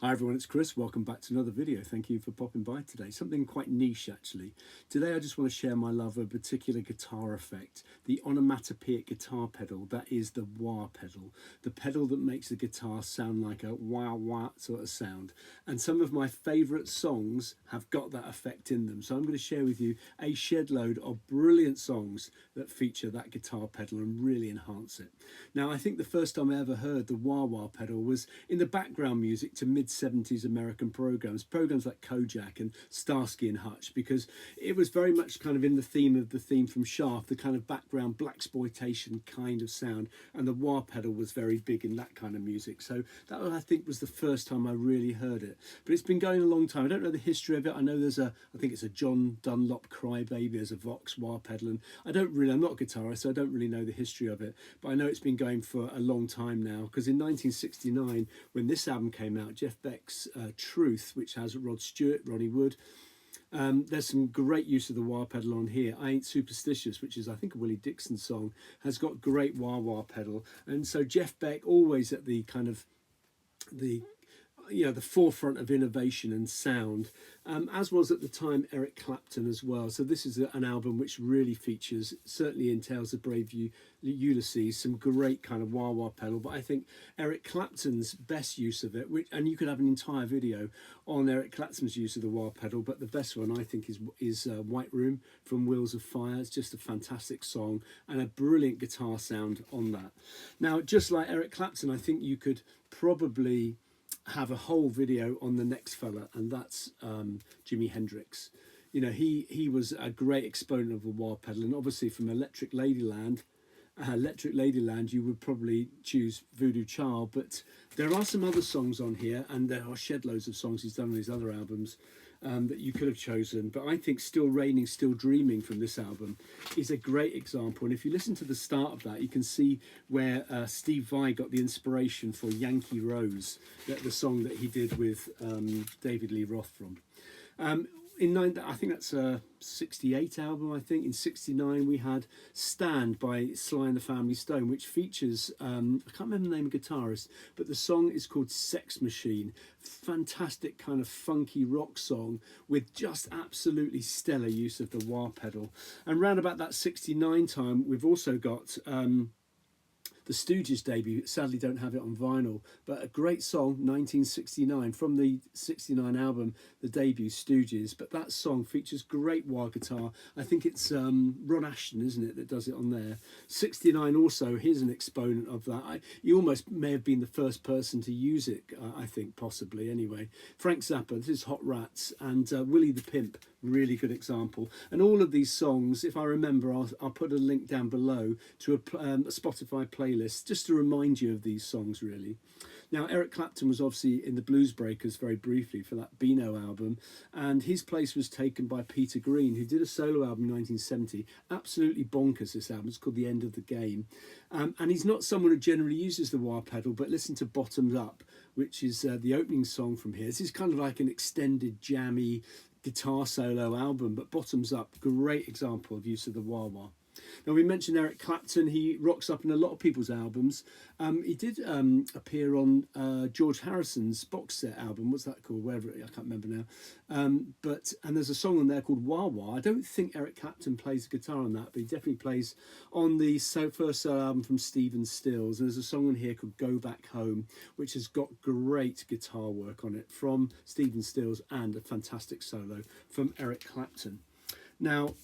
Hi everyone, it's Chris. Welcome back to another video. Thank you for popping by today. Something quite niche actually. Today I just want to share my love of a particular guitar effect, the onomatopoeic guitar pedal, that is the wah pedal. The pedal that makes the guitar sound like a wah wah sort of sound. And some of my favourite songs have got that effect in them. So I'm going to share with you a shed load of brilliant songs that feature that guitar pedal and really enhance it. Now I think the first time I ever heard the wah wah pedal was in the background music to mid-70s American programs like Kojak and Starsky and Hutch, because it was very much kind of in the theme from Shaft, the kind of background blaxploitation kind of sound, and the wah pedal was very big in that kind of music. So that, I think, was the first time I really heard it. But it's been going a long time. I don't know the history of it. I know I think it's a John Dunlop Crybaby, there's a Vox wah pedal, and I'm not a guitarist, so I don't really know the history of it, but I know it's been going for a long time now, because in 1969, when this album came out, Jeff Beck's Truth, which has Rod Stewart, Ronnie Wood, there's some great use of the wah pedal on here. I Ain't Superstitious, which is I think a Willie Dixon song, has got great wah wah pedal. And so Jeff Beck always at the kind of the forefront of innovation and sound, as was at the time Eric Clapton as well. So this is an album which really features, certainly in Tales of Brave Ulysses, some great kind of wah wah pedal. But I think Eric Clapton's best use of it, and you could have an entire video on Eric Clapton's use of the wah pedal, but the best one I think is White Room from Wheels of Fire. It's just a fantastic song and a brilliant guitar sound on that. Now, just like Eric Clapton, I think you could probably have a whole video on the next fella, and that's Jimi Hendrix. You know, he was a great exponent of the wah pedal, and obviously from Electric Ladyland, you would probably choose Voodoo Child, but there are some other songs on here, and there are shed loads of songs he's done on his other albums that you could have chosen. But I think Still Raining, Still Dreaming from this album is a great example. And if you listen to the start of that, you can see where Steve Vai got the inspiration for Yankee Rose, the song that he did with David Lee Roth from. I think that's a 68 album. I think in 69 we had Stand by Sly and the Family Stone, which features I can't remember the name of the guitarist, but the song is called Sex Machine. Fantastic kind of funky rock song with just absolutely stellar use of the wah pedal. And round about that 69 time, we've also got the Stooges debut. Sadly don't have it on vinyl, but a great song, 1969, from the 69 album, the debut Stooges. But that song features great wah guitar. I think it's Ron Ashton, isn't it, that does it on there. 69 also, here's an exponent of that. You almost may have been the first person to use it, I think, possibly anyway. Frank Zappa, this is Hot Rats, and Willie the Pimp, really good example. And all of these songs, if I remember, I'll put a link down below to a Spotify playlist just to remind you of these songs, really. Now, Eric Clapton was obviously in the Blues Breakers very briefly for that Beano album, and his place was taken by Peter Green, who did a solo album in 1970. Absolutely bonkers, this album. It's called The End of the Game. And he's not someone who generally uses the wah pedal, but listen to Bottoms Up, which is the opening song from here. This is kind of like an extended, jammy guitar solo album, but Bottoms Up, great example of use of the wah wah. Now, we mentioned Eric Clapton. He rocks up in a lot of people's albums. He did appear on George Harrison's box set album. What's that called? Whatever, I can't remember now. And there's a song on there called Wah Wah. I don't think Eric Clapton plays the guitar on that, but he definitely plays on the first solo album from Stephen Stills. And there's a song on here called Go Back Home, which has got great guitar work on it from Stephen Stills and a fantastic solo from Eric Clapton. Now,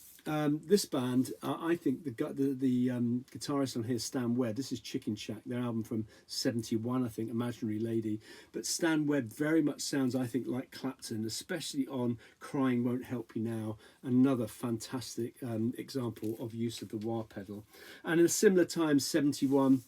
this band, I think the guitarist on here, Stan Webb, this is Chicken Shack, their album from 71, I think, Imaginary Lady. But Stan Webb very much sounds, I think, like Clapton, especially on Crying Won't Help You Now, another fantastic example of use of the wah pedal. And in a similar time, 71,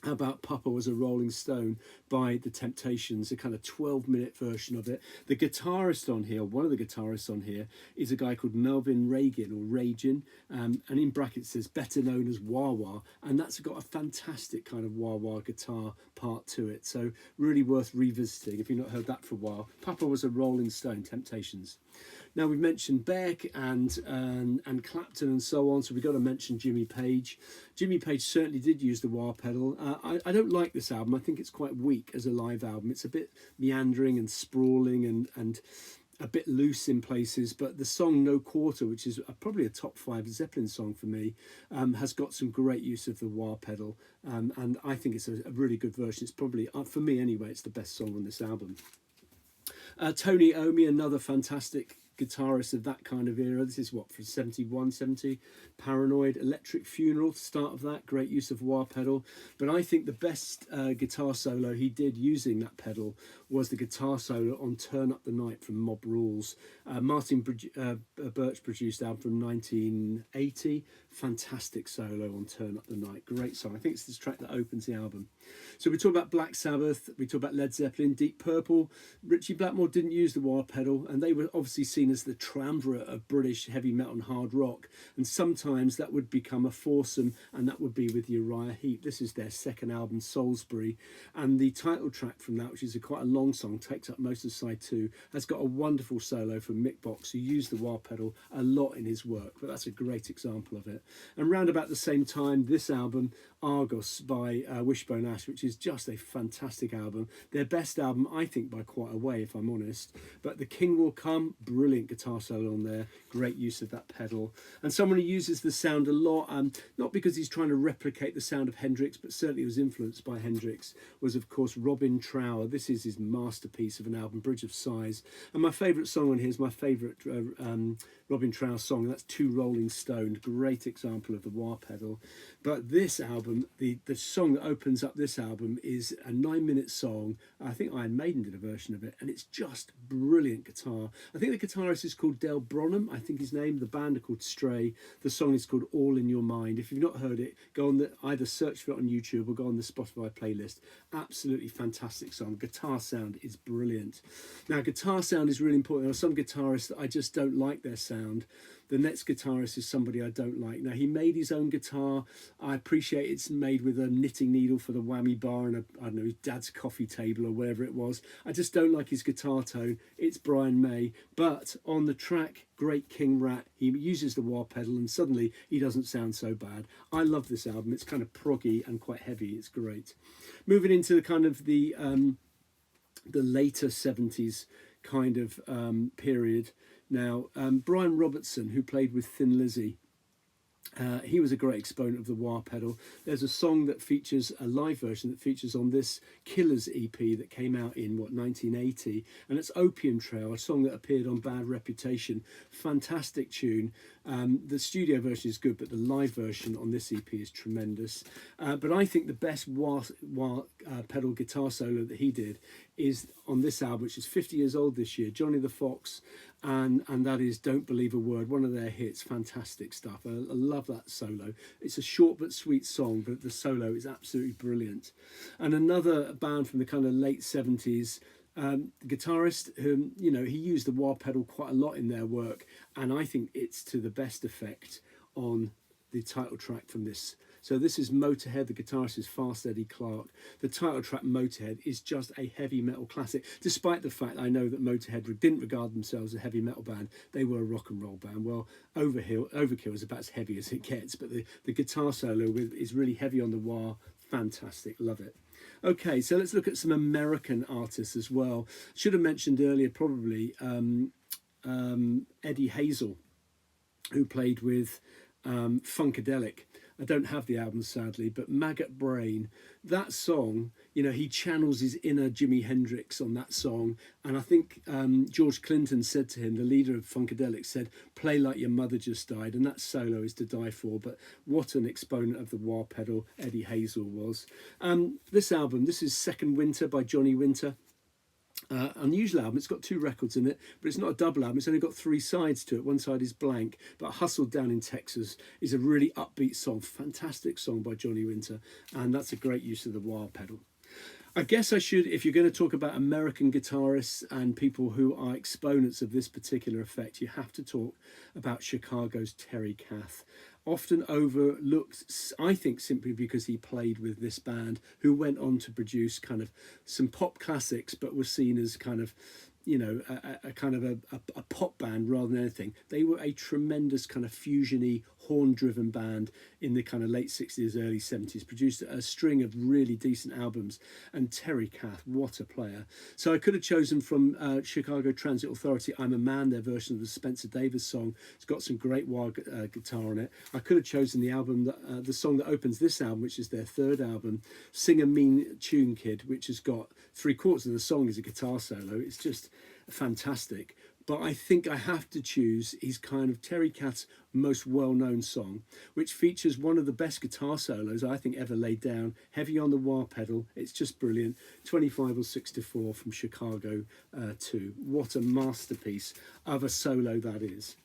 how about Papa Was a Rolling Stone by The Temptations, a kind of 12-minute version of it. The guitarist on here, one of the guitarists on here, is a guy called Melvin Reagan, or Ragin, and in brackets says better known as Wah Wah, and that's got a fantastic kind of wah wah guitar part to it. So really worth revisiting if you've not heard that for a while. Papa Was a Rolling Stone, Temptations. Now we've mentioned Beck and Clapton and so on, so we've got to mention Jimmy Page. Jimmy Page certainly did use the wah pedal. I don't like this album. I think it's quite weak as a live album. It's a bit meandering and sprawling and a bit loose in places, but the song No Quarter, which is probably a top 5 Zeppelin song for me, has got some great use of the wah pedal, and I think it's a really good version. It's probably, for me anyway, it's the best song on this album. Tony Iommi, another fantastic guitarist of that kind of era. This is what, from 71, 70, Paranoid, Electric Funeral, start of that, great use of wah pedal. But I think the best guitar solo he did using that pedal was the guitar solo on Turn Up the Night from Mob Rules. Martin Birch produced album from 1980. Fantastic solo on Turn Up the Night. Great song. I think it's this track that opens the album. So we talk about Black Sabbath, we talk about Led Zeppelin, Deep Purple. Richie Blackmore didn't use the wah pedal, and they were obviously seen as the triumvirate of British heavy metal and hard rock. And sometimes that would become a foursome, and that would be with Uriah Heep. This is their second album, Salisbury, and the title track from that, which is quite a long song, takes up most of side 2, has got a wonderful solo from Mick Box, who used the wah pedal a lot in his work, but that's a great example of it. And round about the same time, this album, Argos by Wishbone Ash, which is just a fantastic album. Their best album, I think, by quite a way, if I'm honest. But The King Will Come, brilliant guitar solo on there, great use of that pedal. And someone who uses the sound a lot, not because he's trying to replicate the sound of Hendrix, but certainly was influenced by Hendrix, was of course Robin Trower. This is his masterpiece of an album, Bridge of Sighs. And my favourite song on here is my favourite Robin Trower song, and that's Two Rolling Stones, great example of the wah pedal. But this album, the song that opens up this album is a 9-minute song. I think Iron Maiden did a version of it, and it's just brilliant guitar. I think the guitarist is called Dale Bronham, I think his name. The band are called Stray. The song is called All in Your Mind. If you've not heard it, go on either search for it on YouTube or go on the Spotify playlist. Absolutely fantastic song. Guitar sound is brilliant. Now, guitar sound is really important. There are some guitarists that I just don't like their sound. The next guitarist is somebody I don't like. Now, he made his own guitar. I appreciate it's made with a knitting needle for the whammy bar and I don't know, his dad's coffee table or wherever it was. I just don't like his guitar tone. It's Brian May. But on the track, Great King Rat, he uses the wah pedal and suddenly he doesn't sound so bad. I love this album. It's kind of proggy and quite heavy. It's great. Moving into the kind of the later 70s kind of period. Now, Brian Robertson, who played with Thin Lizzy, he was a great exponent of the wah pedal. There's a song that features, a live version that features on this Killers EP that came out in, 1980, and it's Opium Trail, a song that appeared on Bad Reputation. Fantastic tune. The studio version is good, but the live version on this EP is tremendous. But I think the best wah pedal guitar solo that he did is on this album, which is 50 years old this year, Johnny the Fox, and that is Don't Believe a Word, one of their hits. Fantastic stuff. I love that solo. It's a short but sweet song, but the solo is absolutely brilliant. And another band from the kind of late 70s, guitarist who, he used the wah pedal quite a lot in their work, and I think it's to the best effect on the title track from this. So this is Motorhead. The guitarist is Fast Eddie Clarke. The title track, Motorhead, is just a heavy metal classic, despite the fact I know that Motorhead didn't regard themselves as a heavy metal band. They were a rock and roll band. Well, Overkill is about as heavy as it gets, but the guitar solo is really heavy on the wah. Fantastic. Love it. Okay, so let's look at some American artists as well. Should have mentioned earlier probably Eddie Hazel, who played with Funkadelic. I don't have the album, sadly, but Maggot Brain, that song, he channels his inner Jimi Hendrix on that song. And I think George Clinton said to him, the leader of Funkadelic, said, play like your mother just died. And that solo is to die for. But what an exponent of the wah pedal Eddie Hazel was. This album, this is Second Winter by Johnny Winter. Unusual album. It's got 2 records in it, but it's not a double album. It's only got 3 sides to it. One side is blank, but Hustled Down in Texas is a really upbeat song. Fantastic song by Johnny Winter, and that's a great use of the wah pedal. I guess I should, if you're going to talk about American guitarists and people who are exponents of this particular effect, you have to talk about Chicago's Terry Kath. Often overlooked, I think, simply because he played with this band, who went on to produce kind of some pop classics, but was seen as kind of you know, a kind of a pop band rather than anything. They were a tremendous kind of fusiony, horn-driven band in the kind of late 60s, early 70s, produced a string of really decent albums. And Terry Kath, what a player. So I could have chosen from Chicago Transit Authority, I'm a Man, their version of the Spencer Davis song. It's got some great wah guitar on it. I could have chosen the album, the song that opens this album, which is their third album, Sing a Mean Tune Kid, which has got 3/4 of the song is a guitar solo. It's just fantastic. But I think I have to choose his kind of Terry Kath's most well-known song, which features one of the best guitar solos I think ever laid down, heavy on the wah pedal. It's just brilliant. 25 or 6 to 4 from Chicago 2. What a masterpiece of a solo that is.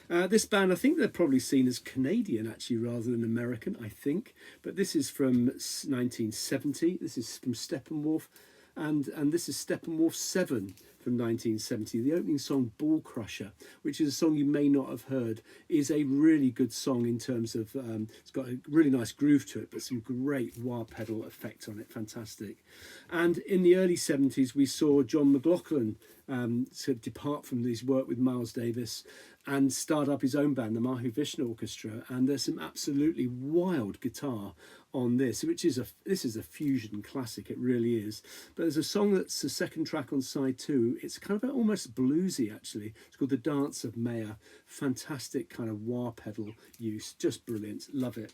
This band, I think they're probably seen as Canadian actually rather than American, I think. But this is from 1970. This is from Steppenwolf. And this is Steppenwolf 7 from 1970. The opening song, Ball Crusher, which is a song you may not have heard, is a really good song in terms of, it's got a really nice groove to it, but some great wah pedal effect on it, fantastic. And in the early 70s, we saw John McLaughlin sort of depart from his work with Miles Davis and start up his own band, the Mahu Vishnu Orchestra, and there's some absolutely wild guitar on this, which is this is a fusion classic, it really is. But there's a song that's the second track on side 2. It's kind of almost bluesy actually. It's called The Dance of Maya. Fantastic kind of wah pedal use, just brilliant, love it.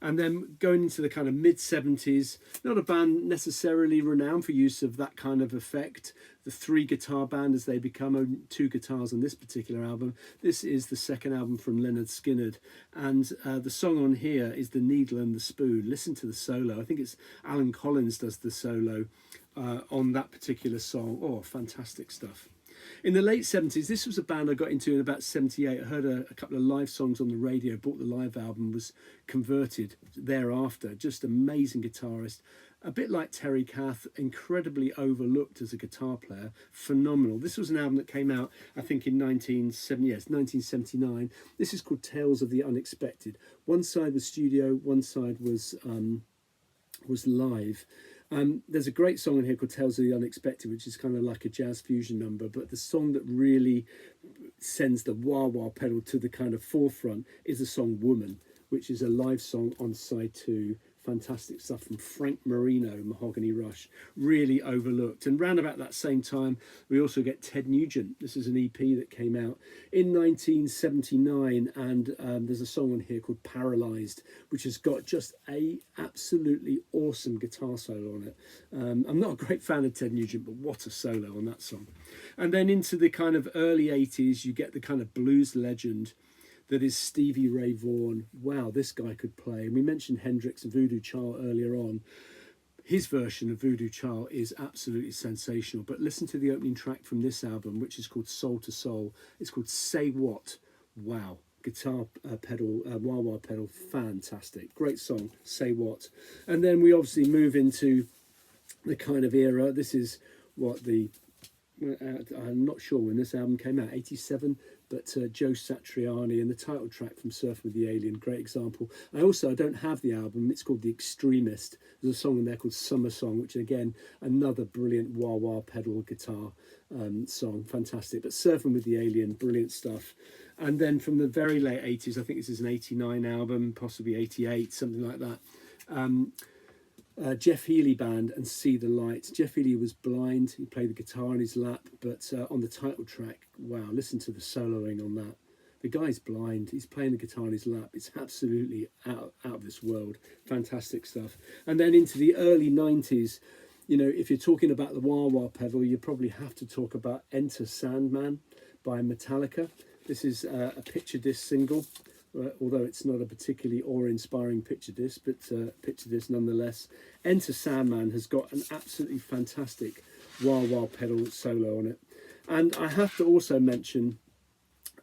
And then going into the kind of mid-70s, not a band necessarily renowned for use of that kind of effect. The 3-guitar band as they become, 2 guitars on this particular album. This is the second album from Leonard Skinner. And the song on here is The Needle and the Spoon. Listen to the solo. I think it's Alan Collins does the solo on that particular song. Oh, fantastic stuff. In the late 70s, this was a band I got into in about 78. I heard a couple of live songs on the radio, bought the live album, was converted thereafter. Just amazing guitarist. A bit like Terry Kath, incredibly overlooked as a guitar player. Phenomenal. This was an album that came out, I think, in 1979. This is called Tales of the Unexpected. One side was studio, one side was live. There's a great song in here called Tales of the Unexpected, which is kind of like a jazz fusion number, but the song that really sends the wah-wah pedal to the kind of forefront is the song Woman, which is a live song on side 2. Fantastic stuff from Frank Marino, Mahogany Rush, really overlooked. And round about that same time, we also get Ted Nugent. This is an EP that came out in 1979, and there's a song on here called Paralyzed, which has got just a absolutely awesome guitar solo on it. I'm not a great fan of Ted Nugent, but what a solo on that song. And then into the kind of early 80s, you get the kind of blues legend that is Stevie Ray Vaughan. Wow, this guy could play. And we mentioned Hendrix and Voodoo Child earlier on. His version of Voodoo Child is absolutely sensational. But listen to the opening track from this album, which is called Soul to Soul. It's called Say What. Wow, guitar pedal, wah-wah pedal, fantastic. Great song, Say What. And then we obviously move into the kind of era. This is what I'm not sure when this album came out, 87, but Joe Satriani and the title track from Surf with the Alien, great example. I don't have the album, it's called The Extremist. There's a song in there called Summer Song, which again, another brilliant wah-wah pedal guitar song, fantastic. But Surfing with the Alien, brilliant stuff. And then from the very late 80s, I think this is an 89 album, possibly 88, something like that. Jeff Healey Band and See the Light. Jeff Healey was blind, he played the guitar on his lap, but on the title track, wow, listen to the soloing on that. The guy's blind, he's playing the guitar on his lap. It's absolutely out of this world. Fantastic stuff. And then into the early 90s, you know, if you're talking about the wah-wah pedal, you probably have to talk about Enter Sandman by Metallica. This is a picture disc single. Although it's not a particularly awe-inspiring picture disc, but picture disc nonetheless. Enter Sandman has got an absolutely fantastic wah-wah pedal solo on it. And I have to also mention,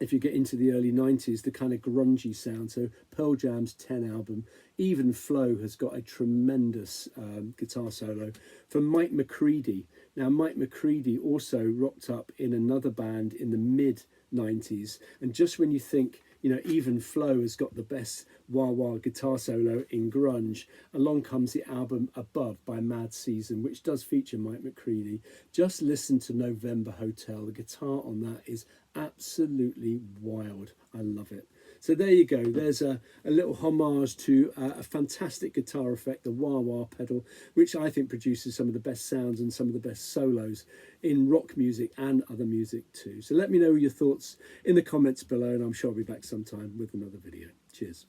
if you get into the early 90s, the kind of grungy sound. So Pearl Jam's 10 album, Even Flow has got a tremendous guitar solo from Mike McCready. Now, Mike McCready also rocked up in another band in the mid-90s. And just when you think You know, even Flo has got the best wah-wah guitar solo in grunge. Along comes the album Above by Mad Season, which does feature Mike McCready. Just listen to November Hotel. The guitar on that is absolutely wild. I love it. So there you go. There's a little homage to a fantastic guitar effect, the wah-wah pedal, which I think produces some of the best sounds and some of the best solos in rock music and other music too. So let me know your thoughts in the comments below, and I'm sure I'll be back sometime with another video. Cheers.